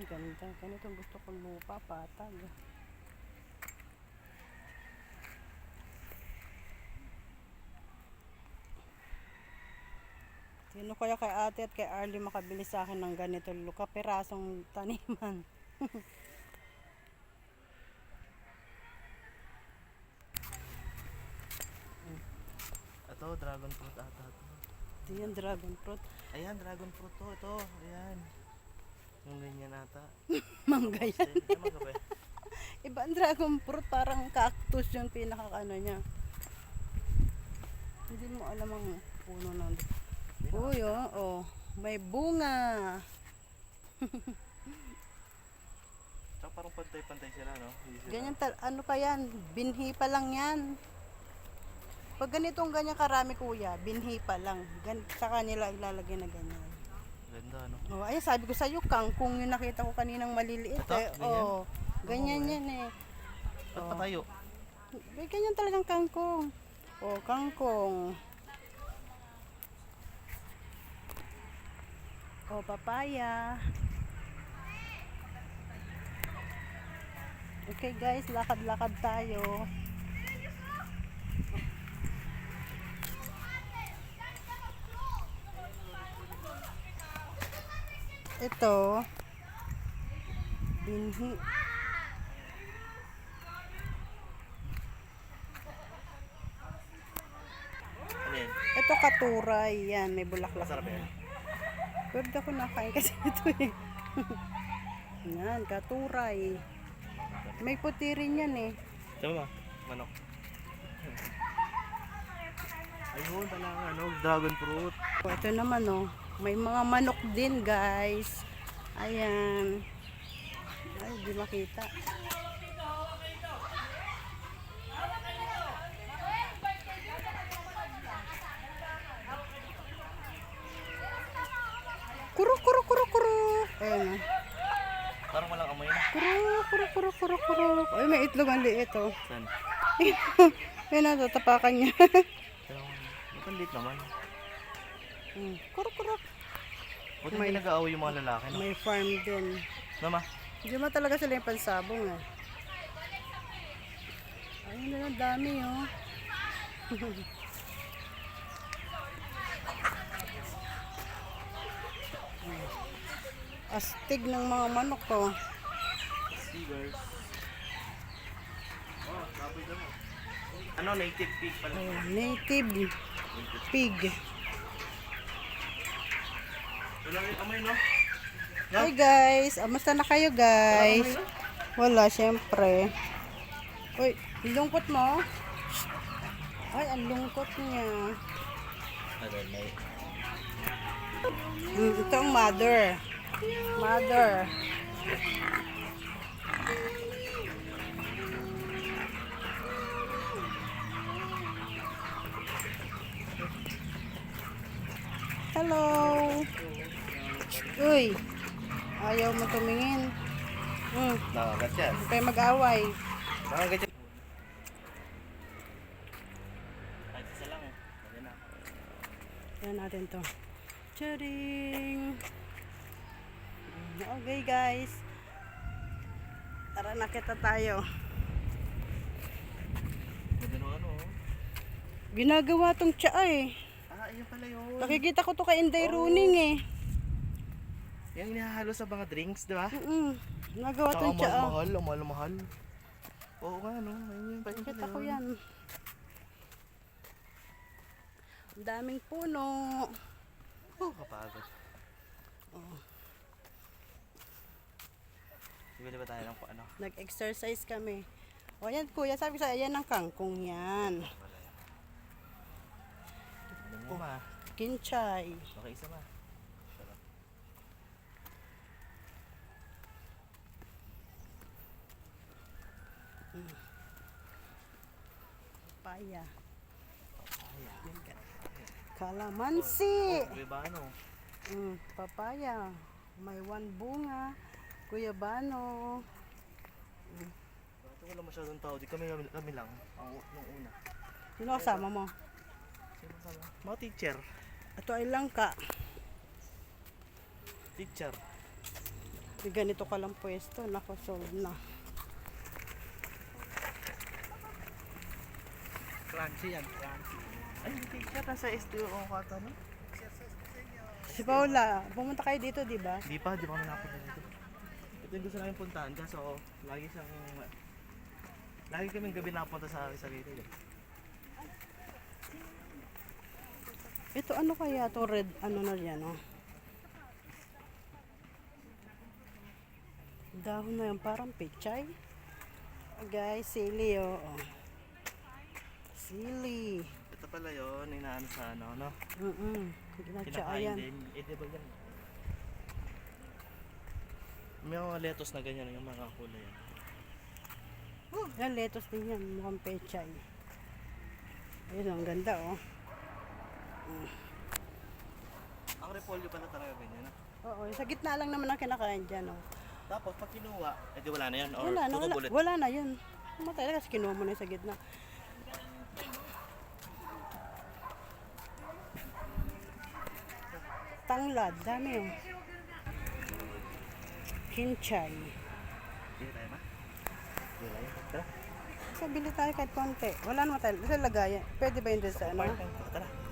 Ganda. Ganito gusto kong lupa, patag. Sino kaya kay ate at kay Arlie makabili sa akin ng ganito luka, perasong taniman. Ito, dragon fruit ata to. Ito yung dragon fruit. Ayan, dragon fruit to. Ito, ayan. Yung ganyan ata. Mangga yan. Ay, mangga ba? Iba ang dragon fruit, parang cactus yung pinakakano niya. Hindi mo alam ang puno ng... Uy, oh, may bunga. Tsaka parang pantay-pantay sila, no? Hindi sila... Ganyan, ano pa yan? Binhi pa lang yan. Pag ganitong ganyan karami kuya, binhi pa lang. Sa kanila ilalagay na ganyan. Ganda, no? Oh, ay sabi ko sa iyo, kangkong yung nakita ko kaninang maliliit. Ito? Eh. Ganyan? Oh, ganyan yan eh. Ba't pa tayo? May ganyan talagang kangkong. Oh, kangkong. Oh, papaya. Okay guys, lakad-lakad tayo. Ito, binhi. Ano yan? Ito katuray, yan, may bulaklak. Masarap yan. Pero di ako nakain kasi ito eh. Yan, katuray. May puti rin yan eh. Tama ba? Manok. Ayun, talaga ano, dragon fruit. Oh, ito naman oh, may mga manok din guys. Ayan. Ay, di makita. Kuro, kuro, kuro, kuro. Ayan. Parang walang amoy na. Kuro, kuro, kuro, kuro, kuro. Ay, may itlog ang liit oh. Saan? Ayan, tatapakan niya. Ito liit naman. Kuro, kuro. Buti hindi nag-aaway yung mga lalaki, no? May farm din. Mama? Hindi mo talaga sila yung pansabong eh. Ayun na lang, dami oh. Astig ng mga manok oh. Seagulls. Oh, baboy daw mo. Ano, native pig pala. Native pig. Wala yung amoy, no? Hi guys, amusta na kayo guys? Wala, syempre. Uy, lungkot mo? Ay, ang lungkot niya. Ano, may... Ito ang mother. Mother. Hello. Uy, ayaw mo tumingin. Nakagat yan. Huwag kayo mag-away. Nakagat yan. Kahit isa lang. Pwede na. Yan natin to. Charing! Okay guys. Tara na kita tayo. Pwede na ano, oh. Ginagawa tong tsaa eh. Ah, yun pala yun. Nakikita ko to kay Inday Runing eh. Yung inihahalo sa mga drinks, di ba? Nagawa Saka tong tsaa. mahal. Oo nga, no? Ayun, pa Nakita ko yan. Ang daming puno. Oh, kapagod. Oh. Bibili ba tayo ng ano? Nag-exercise kami. O yan kuya, sabi ko sa ayan ang kangkong yan. Alam mo, ma. Kinchay. Okay, isa ma. Sarap. Papaya. Kalamansi. Oh, ba ano? Papaya. May one bunga. Guyabano. Ito wala masyadong tao. Di kami lang. Nung una. Sino kasama mo? Sino kasama? Mga teacher. Ito ay langka. Teacher. May ganito ka lang pwesto, nako, sold na. Crunchy yan, crunchy. Ay, hindi siya. Nasa STO ko kata, no? Si Paula, pumunta kayo dito, di ba? Di pa kami nakapunta dito. Ito yung gusto namin puntahan, kaso lagi siyang... Lagi kaming gabi nakapunta sa gilid. Ito ano kaya to red, ano na yan, oh? Dahon na yan, parang pechay. Guys, sili, oh. Sili. Ito pala yun, inaano sa ano, no? Kinatsa, Kinakain ayan. din. Eh, di ba yan? May mga lettuce na ganyan, yung mga kulay yan. Yan, lettuce din yan, mukhang pechay. Ayun, ang ganda, oh. Ang repolyo pala talaga ganyan, no? Oo, sa gitna lang naman ang kinakain dyan, oh. Tapos pag kinuha, eh di wala na yan. Or Wala na, tutubo ulit. wala na yun. Matay na kasi kinuha mo na yung sa gitna. Tanglad, dami, oh. Kinchay. Hindi tayo ba? Hindi tayo. Tara. Sa bili tayo kahit konti. Wala naman tayo. Sa lagayan. Pwede ba yun doon sa ano? Tara.